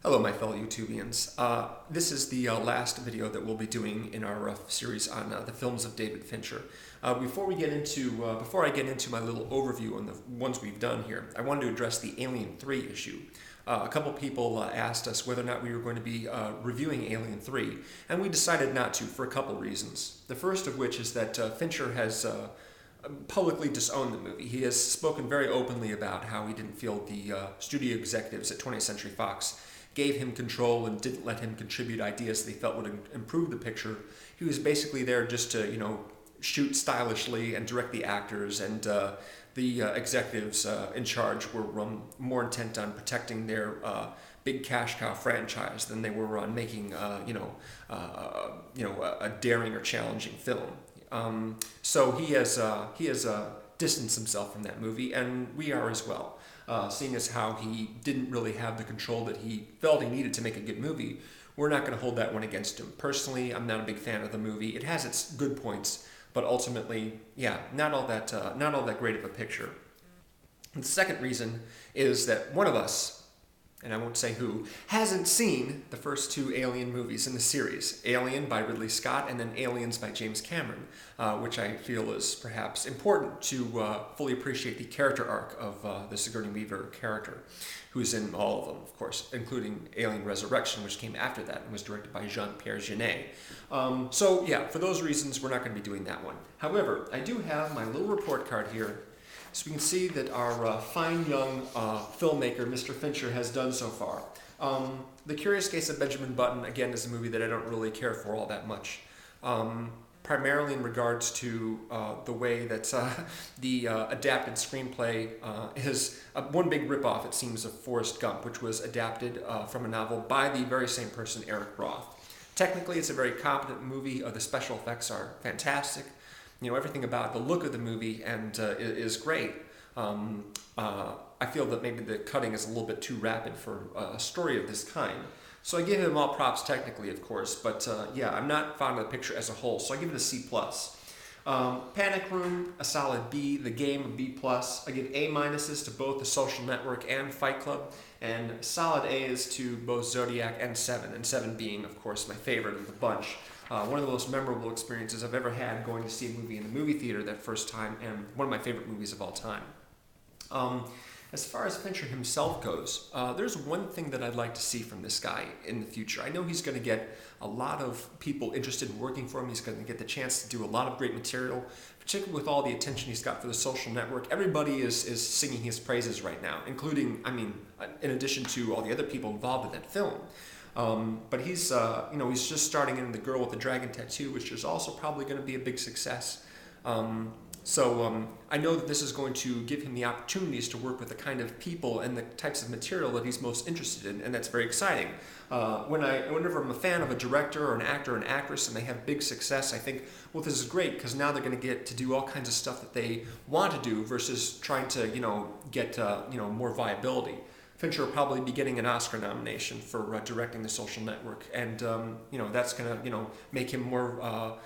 Hello, my fellow YouTubians. This is the last video that we'll be doing in our series on the films of David Fincher. Before I get into my little overview on the ones we've done here, I wanted to address the Alien 3 issue. A couple people asked us whether or not we were going to be reviewing Alien 3, and we decided not to for a couple reasons. The first of which is that Fincher has publicly disowned the movie. He has spoken very openly about how he didn't feel the studio executives at 20th Century Fox gave him control and didn't let him contribute ideas that he felt would improve the picture. He was basically there just to, shoot stylishly and direct the actors, and the executives in charge were more intent on protecting their big cash cow franchise than they were on making, a daring or challenging film. So he has distanced himself from that movie, and we are as well. Seeing as how he didn't really have the control that he felt he needed to make a good movie, we're not going to hold that one against him. Personally, I'm not a big fan of the movie. It has its good points, but ultimately, not all that great of a picture. And the second reason is that one of us, and I won't say who, hasn't seen the first two Alien movies in the series, Alien by Ridley Scott and then Aliens by James Cameron, which I feel is perhaps important to fully appreciate the character arc of the Sigourney Weaver character, who's in all of them, of course, including Alien Resurrection, which came after that and was directed by Jean-Pierre Jeunet. For those reasons, we're not going to be doing that one. However, I do have my little report card here, so we can see that our fine young filmmaker, Mr. Fincher, has done so far. The Curious Case of Benjamin Button, again, is a movie that I don't really care for all that much. Primarily in regards to the way that the adapted screenplay is one big ripoff, it seems, of Forrest Gump, which was adapted from a novel by the very same person, Eric Roth. Technically, it's a very competent movie. The special effects are fantastic. Everything about the look of the movie and is great. I feel that maybe the cutting is a little bit too rapid for a story of this kind. So I give him all props technically, of course, but I'm not fond of the picture as a whole, so I give it a C+. Panic Room, a solid B. The Game, a B+. I give A- to both The Social Network and Fight Club, and solid A's to both Zodiac and Seven, and Seven being, of course, my favorite of the bunch. One of the most memorable experiences I've ever had going to see a movie in the movie theater that first time, and one of my favorite movies of all time. As far as Fincher himself goes, there's one thing that I'd like to see from this guy in the future. I know he's going to get a lot of people interested in working for him. He's going to get the chance to do a lot of great material, particularly with all the attention he's got for The Social Network. Everybody is singing his praises right now, including, in addition to all the other people involved in that film. But he's just starting in The Girl with the Dragon Tattoo, which is also probably going to be a big success. I know that this is going to give him the opportunities to work with the kind of people and the types of material that he's most interested in, and that's very exciting. Whenever I'm a fan of a director or an actor or an actress and they have big success, I think, well, this is great because now they're going to get to do all kinds of stuff that they want to do versus trying to, get more viability. Fincher will probably be getting an Oscar nomination for directing The Social Network, and that's going to make him more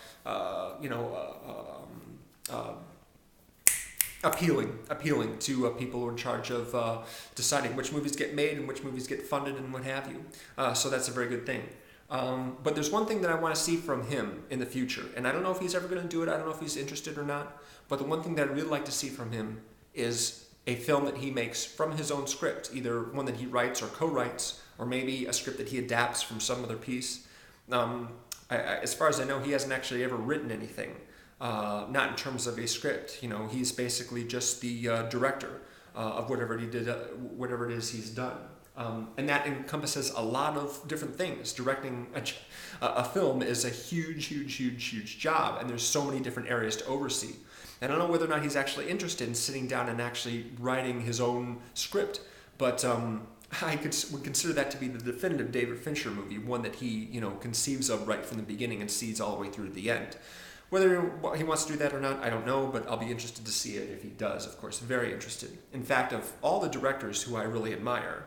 appealing to people who are in charge of deciding which movies get made and which movies get funded and what have you. So that's a very good thing. But there's one thing that I want to see from him in the future, and I don't know if he's ever going to do it. I don't know if he's interested or not. But the one thing that I'd really like to see from him is a film that he makes from his own script, either one that he writes or co-writes, or maybe a script that he adapts from some other piece. As far as I know, he hasn't actually ever written anything, not in terms of a script. He's basically just the director of whatever it is he's done. And that encompasses a lot of different things. Directing a film is a huge job, and there's so many different areas to oversee. And I don't know whether or not he's actually interested in sitting down and actually writing his own script, but I would consider that to be the definitive David Fincher movie, one that he conceives of right from the beginning and sees all the way through to the end. Whether he wants to do that or not, I don't know, but I'll be interested to see it if he does, of course. Very interested. In fact, of all the directors who I really admire,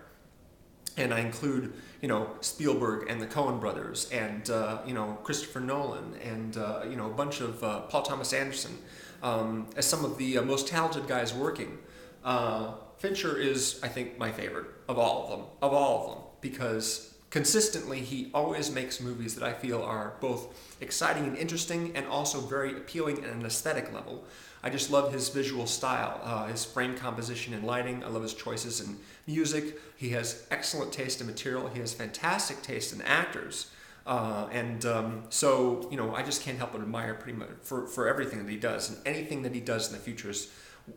and I include, Spielberg and the Coen brothers, and Christopher Nolan, and a bunch of Paul Thomas Anderson, as some of the most talented guys working. Fincher is, I think, my favorite of all of them. because consistently he always makes movies that I feel are both exciting and interesting and also very appealing at an aesthetic level. I just love his visual style, his frame composition and lighting. I love his choices in music. He has excellent taste in material. He has fantastic taste in actors. So, you know, I just can't help but admire pretty much for everything that he does. And anything that he does in the future is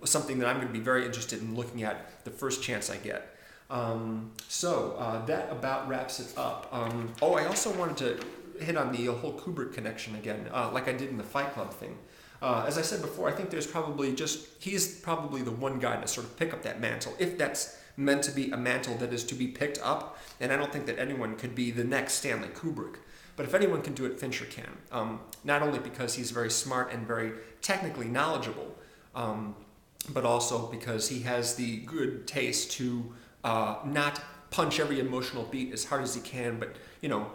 something that I'm going to be very interested in looking at the first chance I get. That about wraps it up. I also wanted to hit on the whole Kubrick connection again, like I did in the Fight Club thing. As I said before, I think he's probably the one guy to sort of pick up that mantle, if that's meant to be a mantle that is to be picked up, and I don't think that anyone could be the next Stanley Kubrick. But if anyone can do it, Fincher can. Not only because he's very smart and very technically knowledgeable, but also because he has the good taste to not punch every emotional beat as hard as he can, but, you know,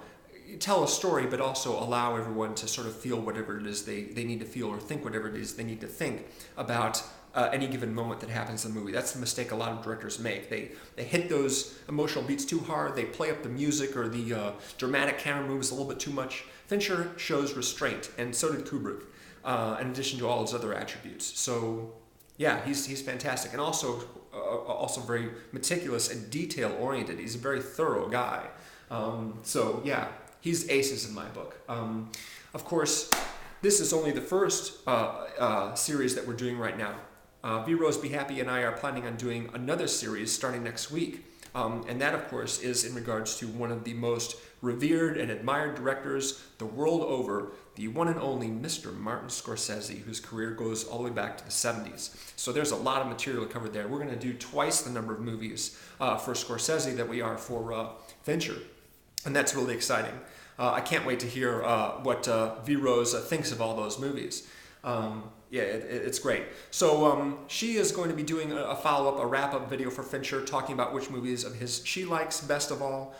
tell a story, but also allow everyone to sort of feel whatever it is they need to feel, or think whatever it is they need to think about any given moment that happens in the movie. That's the mistake a lot of directors make. They hit those emotional beats too hard, they play up the music or the dramatic camera moves a little bit too much. Fincher shows restraint, and so did Kubrick, in addition to all his other attributes. So yeah, he's fantastic, and also very meticulous and detail-oriented. He's a very thorough guy. So yeah, he's aces in my book. Of course, this is only the first series that we're doing right now. vrosebhappy and I are planning on doing another series starting next week. And that, of course, is in regards to one of the most revered and admired directors the world over, the one and only Mr. Martin Scorsese, whose career goes all the way back to the 70s. So there's a lot of material covered there. We're going to do twice the number of movies for Scorsese that we are for Fincher. And that's really exciting. I can't wait to hear what V-Rose thinks of all those movies. It's great. So she is going to be doing a follow-up, a wrap-up video for Fincher, talking about which movies of his she likes best of all.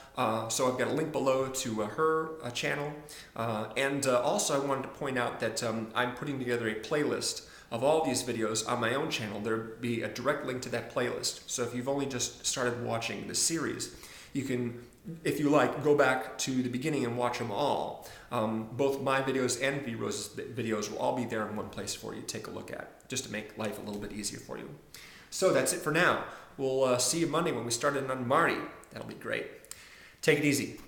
So I've got a link below to her channel. Also I wanted to point out that I'm putting together a playlist of all these videos on my own channel. There'll be a direct link to that playlist. So if you've only just started watching the series, you can, if you like, go back to the beginning and watch them all. Both my videos and V-Rose's videos will all be there in one place for you to take a look at, just to make life a little bit easier for you. So that's it for now. We'll see you Monday when we start in on Marty. That'll be great. Take it easy.